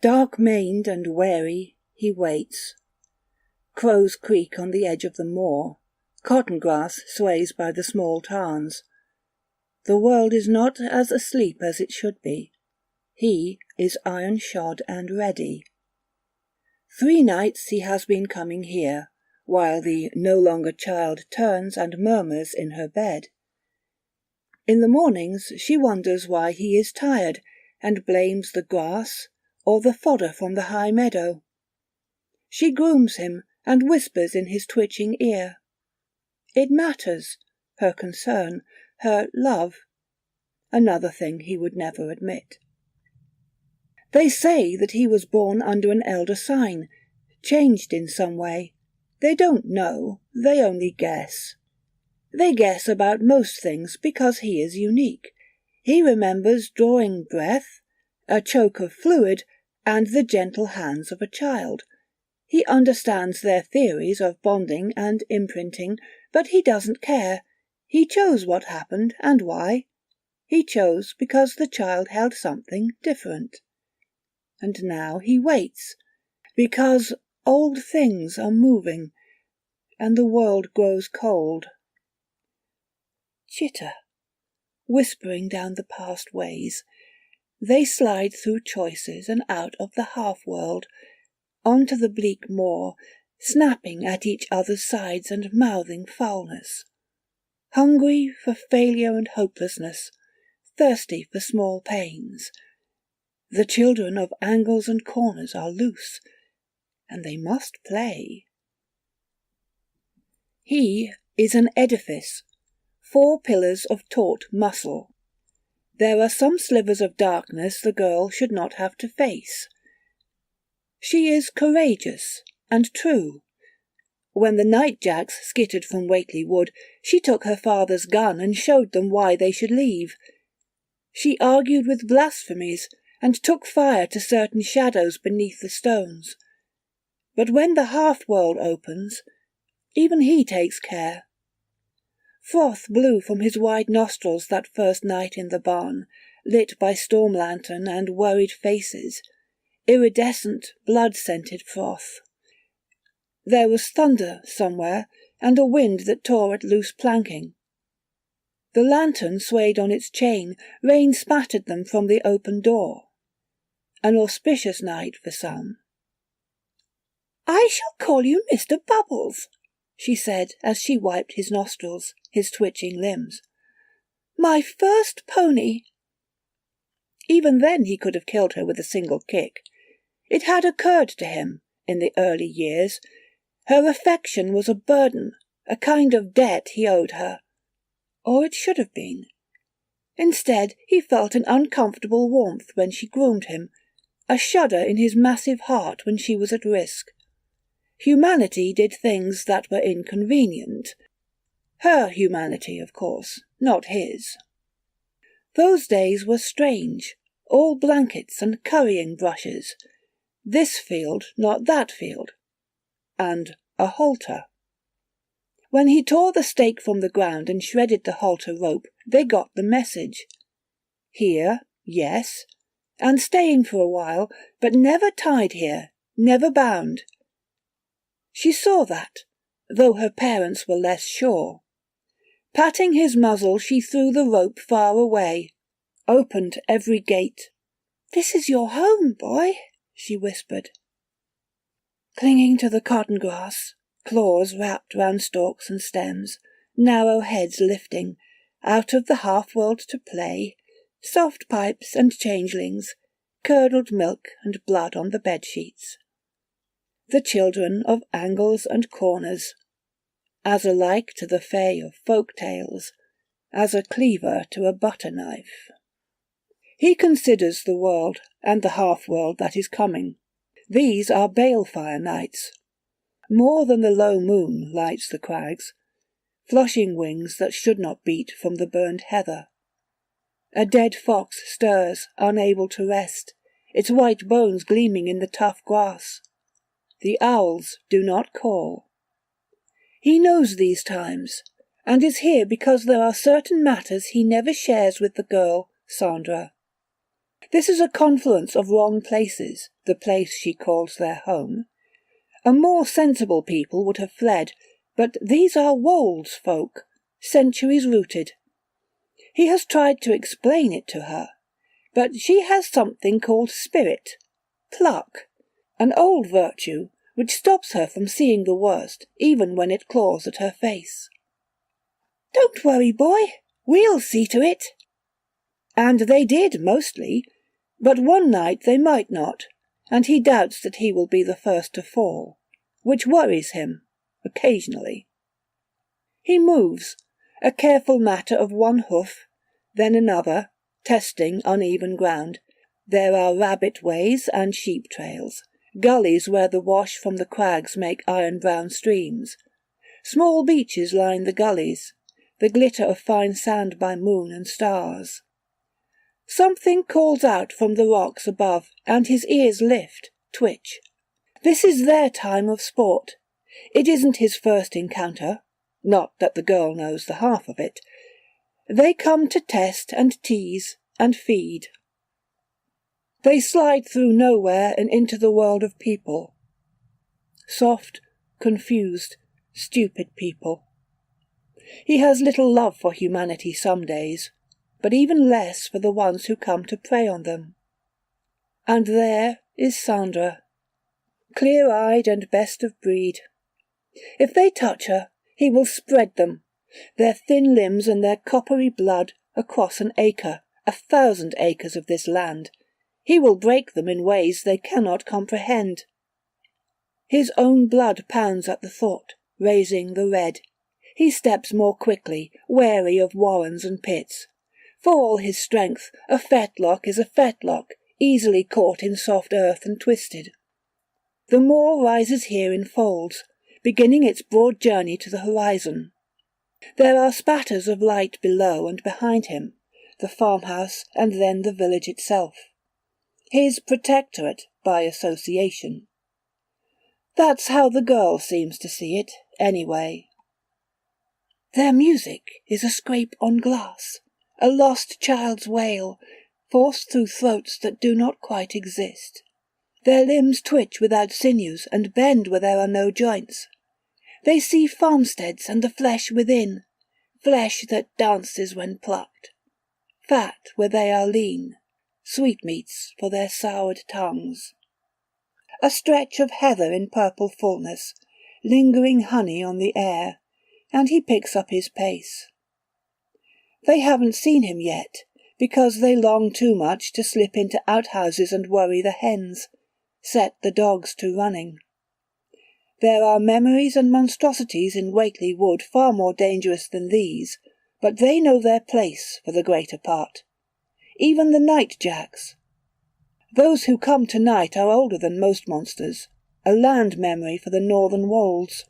Dark-maned and wary, he waits. Crows creak on the edge of the moor. Cotton grass sways by the small tarns. The world is not as asleep as it should be. He is iron-shod and ready. 3 nights he has been coming here, while the no longer child turns and murmurs in her bed. In the mornings she wonders why he is tired, and blames the grass or the fodder from the high meadow. She grooms him and whispers in his twitching ear. It matters, her concern, her love, another thing he would never admit. They say that he was born under an elder sign, changed in some way. They don't know, they only guess. They guess about most things because he is unique. He remembers drawing breath, a choke of fluid, and the gentle hands of a child. He understands their theories of bonding and imprinting, but he doesn't care. He chose what happened and why. He chose because the child held something different. And now he waits, because old things are moving, and the world grows cold. Chitter, whispering down the past ways, they slide through choices and out of the half-world, onto the bleak moor, snapping at each other's sides and mouthing foulness. Hungry for failure and hopelessness, thirsty for small pains. The children of angles and corners are loose, and they must play. He is an edifice, 4 pillars of taut muscle. There are some slivers of darkness the girl should not have to face. She is courageous and true. When the Nightjacks skittered from Whately Wood, she took her father's gun and showed them why they should leave. She argued with blasphemies, and took fire to certain shadows beneath the stones. But when the half-world opens, even he takes care. Froth blew from his wide nostrils that first night in the barn, lit by storm lantern and worried faces, iridescent, blood-scented froth. There was thunder somewhere, and a wind that tore at loose planking. The lantern swayed on its chain, rain spattered them from the open door. An auspicious night for some. "I shall call you Mr. Bubbles," she said as she wiped his nostrils, his twitching limbs. "My first pony." Even then he could have killed her with a single kick. It had occurred to him, in the early years, her affection was a burden, a kind of debt he owed her. Or it should have been. Instead, he felt an uncomfortable warmth when she groomed him, a shudder in his massive heart when she was at risk. Humanity did things that were inconvenient. Her humanity, of course, not his. Those days were strange, all blankets and currying brushes. This field, not that field. And a halter. When he tore the stake from the ground and shredded the halter rope, they got the message. Here, yes, and staying for a while, but never tied here, never bound. She saw that, though her parents were less sure. Patting his muzzle, she threw the rope far away, opened every gate. "This is your home, boy," she whispered. Clinging to the cotton grass, claws wrapped round stalks and stems, narrow heads lifting, out of the half-world to play, soft pipes and changelings, curdled milk and blood on the bed-sheets. The children of angles and corners, as alike to the fay of folk tales, as a cleaver to a butter-knife. He considers the world and the half-world that is coming. These are balefire nights. More than the low moon lights the crags, flushing wings that should not beat from the burned heather. A dead fox stirs, unable to rest, its white bones gleaming in the tough grass. The owls do not call. He knows these times, and is here because there are certain matters he never shares with the girl, Sandra. This is a confluence of wrong places, the place she calls their home. A more sensible people would have fled, but these are Wold's folk, centuries rooted. He has tried to explain it to her, but she has something called spirit, pluck, an old virtue which stops her from seeing the worst, even when it claws at her face. "Don't worry, boy, we'll see to it." And they did, mostly, but one night they might not, and he doubts that he will be the first to fall, which worries him, occasionally. He moves, a careful matter of one hoof, then another, testing uneven ground. There are rabbit ways and sheep trails, gullies where the wash from the crags make iron-brown streams. Small beaches line the gullies, the glitter of fine sand by moon and stars. Something calls out from the rocks above, and his ears lift, twitch. This is their time of sport. It isn't his first encounter, not that the girl knows the half of it. They come to test and tease and feed. They slide through nowhere and into the world of people. Soft, confused, stupid people. He has little love for humanity some days, but even less for the ones who come to prey on them. And there is Sandra, clear-eyed and best of breed. If they touch her, he will spread them, their thin limbs and their coppery blood, across an acre, 1,000 acres of this land. He will break them in ways they cannot comprehend. His own blood pounds at the thought, raising the red. He steps more quickly, wary of warrens and pits. For all his strength, a fetlock is a fetlock, easily caught in soft earth and twisted. The moor rises here in folds, beginning its broad journey to the horizon. There are spatters of light below and behind him, the farmhouse and then the village itself. His protectorate by association. That's how the girl seems to see it, anyway. Their music is a scrape on glass, a lost child's wail, forced through throats that do not quite exist. Their limbs twitch without sinews and bend where there are no joints. They see farmsteads and the flesh within, flesh that dances when plucked, fat where they are lean, sweetmeats for their soured tongues. A stretch of heather in purple fullness, lingering honey on the air, and he picks up his pace. They haven't seen him yet, because they long too much to slip into outhouses and worry the hens, set the dogs to running. There are memories and monstrosities in Whately Wood far more dangerous than these, but they know their place for the greater part. Even the night-jacks. Those who come tonight are older than most monsters, a land memory for the northern wolds.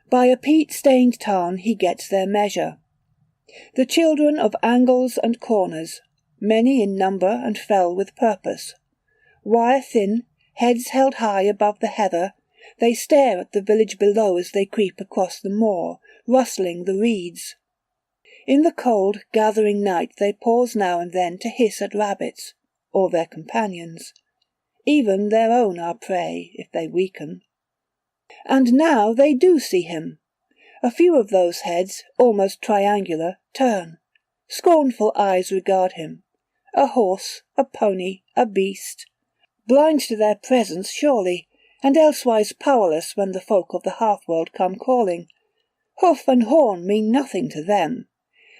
By a peat-stained tarn he gets their measure. The children of angles and corners, many in number and fell with purpose. Wire-thin, heads held high above the heather, they stare at the village below as they creep across the moor, rustling the reeds. In the cold, gathering night they pause now and then to hiss at rabbits, or their companions. Even their own are prey, if they weaken. And now they do see him. A few of those heads, almost triangular, turn. Scornful eyes regard him. A horse, a pony, a beast. Blind to their presence, surely, and elsewise powerless when the folk of the half-world come calling. Hoof and horn mean nothing to them.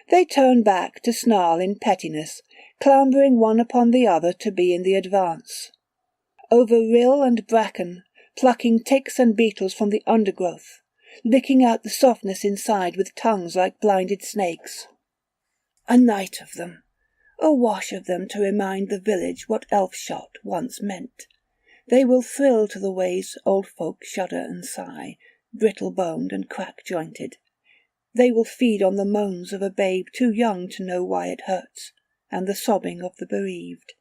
They turn back to snarl in pettiness, clambering one upon the other to be in the advance. Over rill and bracken, plucking ticks and beetles from the undergrowth, licking out the softness inside with tongues like blinded snakes. A night of them, a wash of them to remind the village what elf-shot once meant. They will thrill to the ways old folk shudder and sigh, brittle-boned and crack-jointed. They will feed on the moans of a babe too young to know why it hurts, and the sobbing of the bereaved.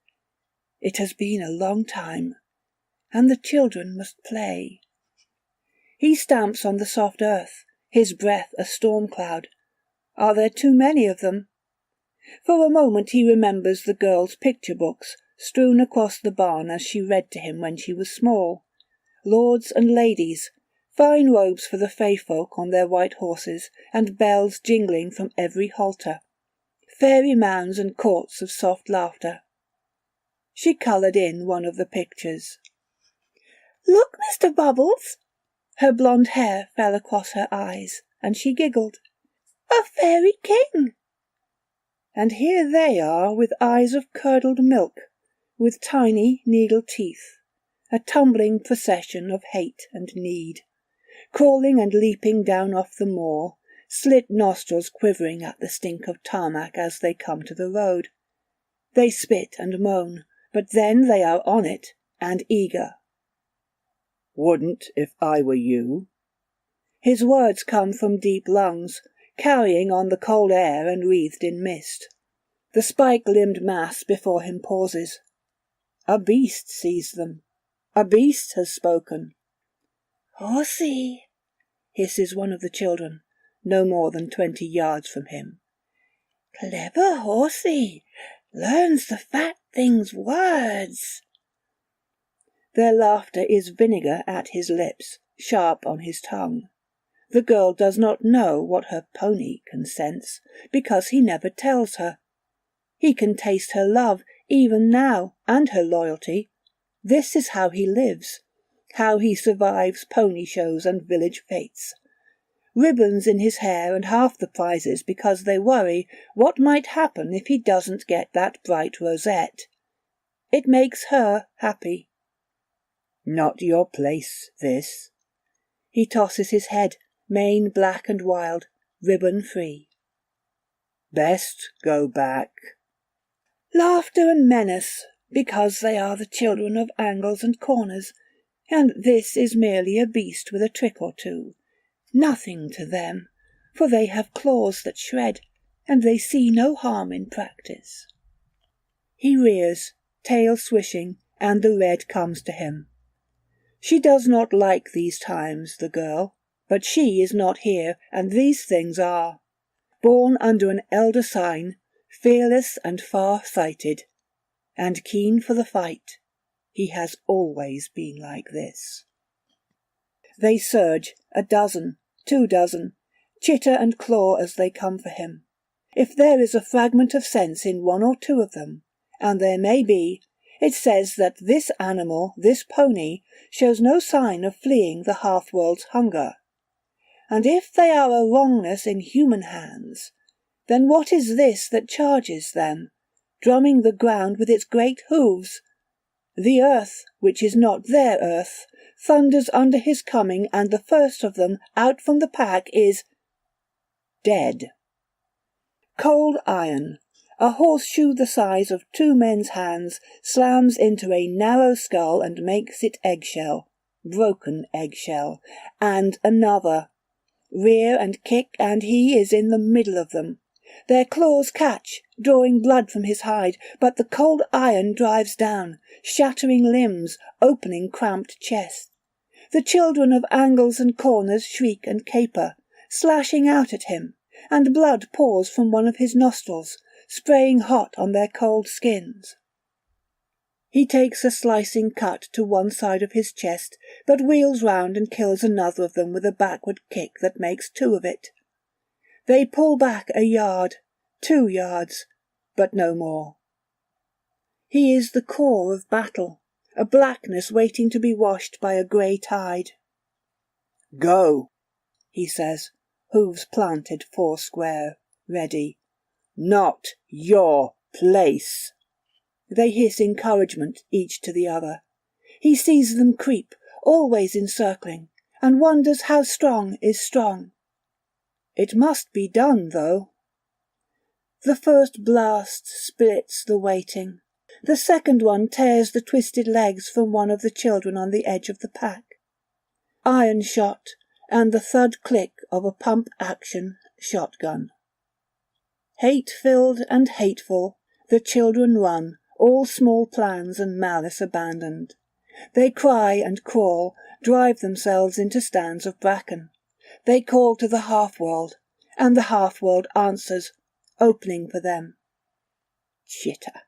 It has been a long time, and the children must play. He stamps on the soft earth, his breath a storm cloud. Are there too many of them? For a moment he remembers the girl's picture books strewn across the barn as she read to him when she was small. Lords and ladies, fine robes for the fey folk on their white horses, and bells jingling from every halter. Fairy mounds and courts of soft laughter. She coloured in one of the pictures. "Look, Mr. Bubbles!" Her blonde hair fell across her eyes, and she giggled. "A fairy king!" And here they are with eyes of curdled milk, with tiny needle teeth, a tumbling procession of hate and need, crawling and leaping down off the moor, slit nostrils quivering at the stink of tarmac as they come to the road. They spit and moan, but then they are on it, and eager. "Wouldn't if I were you." His words come from deep lungs, carrying on the cold air and wreathed in mist. The spike-limbed mass before him pauses. A beast sees them. A beast has spoken. "Horsey," hisses one of the children, no more than 20 yards from him. "Clever horsey, learns the fat thing's words." Their laughter is vinegar at his lips, sharp on his tongue. The girl does not know what her pony can sense, because he never tells her. He can taste her love, even now, and her loyalty. This is how he lives, how he survives pony shows and village fêtes. Ribbons in his hair and half the prizes because they worry what might happen if he doesn't get that bright rosette. It makes her happy. "Not your place, this." He tosses his head, mane black and wild, ribbon free. "Best go back." Laughter and menace, because they are the children of angles and corners, and this is merely a beast with a trick or two. Nothing to them, for they have claws that shred, and they see no harm in practice. He rears, tail swishing, and the red comes to him. She does not like these times, the girl, but she is not here, and these things are. Born under an elder sign, fearless and far-sighted, and keen for the fight, he has always been like this. They surge, 12, 24, chitter and claw as they come for him. If there is a fragment of sense in 1 or 2 of them, and there may be, it says that this animal, this pony, shows no sign of fleeing the half-world's hunger. And if they are a wrongness in human hands, then what is this that charges them, drumming the ground with its great hooves? The earth, which is not their earth, thunders under his coming, and the first of them, out from the pack, is dead. Cold iron, a horseshoe the size of 2 men's hands, slams into a narrow skull and makes it eggshell, broken eggshell, and another. Rear and kick, and he is in the middle of them. Their claws catch, drawing blood from his hide, but the cold iron drives down, shattering limbs, opening cramped chest. The children of angles and corners shriek and caper, slashing out at him, and blood pours from one of his nostrils, spraying hot on their cold skins. He takes a slicing cut to one side of his chest, but wheels round and kills another of them with a backward kick that makes 2 of it. They pull back a yard, 2 yards, but no more. He is the core of battle, a blackness waiting to be washed by a grey tide. "Go," he says, hooves planted 4 square, ready. "Not your place." They hiss encouragement each to the other. He sees them creep, always encircling, and wonders how strong is strong. It must be done, though. The first blast splits the waiting. The second one tears the twisted legs from one of the children on the edge of the pack. Iron shot, and the thud click of a pump-action shotgun. Hate-filled and hateful, the children run, all small plans and malice abandoned. They cry and crawl, drive themselves into stands of bracken. They call to the half-world, and the half-world answers, opening for them. chitter,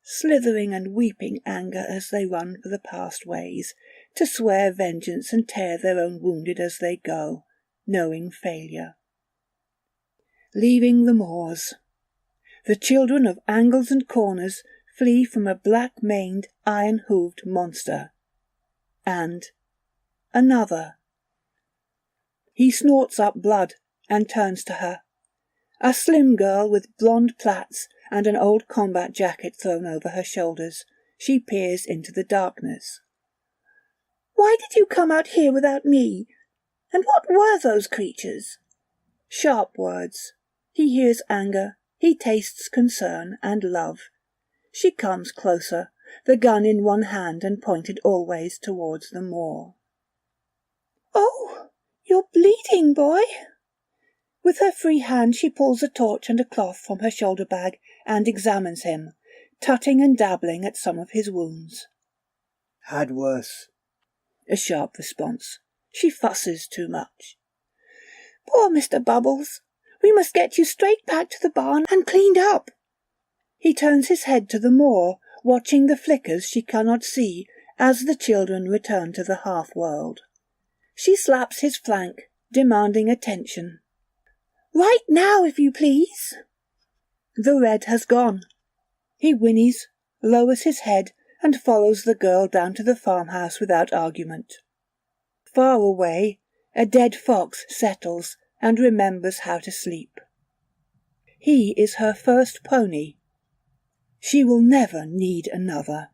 slithering and weeping anger as they run for the past ways, to swear vengeance and tear their own wounded as they go, knowing failure. Leaving the moors, the children of angles and corners flee from a black-maned, iron-hooved monster. And another. He snorts up blood and turns to her. A slim girl with blonde plaits and an old combat jacket thrown over her shoulders. She peers into the darkness. "Why did you come out here without me? And what were those creatures?" Sharp words. He hears anger. He tastes concern and love. She comes closer, the gun in one hand and pointed always towards the moor. "Oh, you're bleeding, boy." With her free hand she pulls a torch and a cloth from her shoulder bag and examines him, tutting and dabbling at some of his wounds. "Had worse." A sharp response. She fusses too much. "Poor Mr. Bubbles. We must get you straight back to the barn and cleaned up." He turns his head to the moor, watching the flickers she cannot see as the children return to the half-world. She slaps his flank, demanding attention. "Right now, if you please." The red has gone. He whinnies, lowers his head, and follows the girl down to the farmhouse without argument. Far away, a dead fox settles and remembers how to sleep. He is her first pony. She will never need another.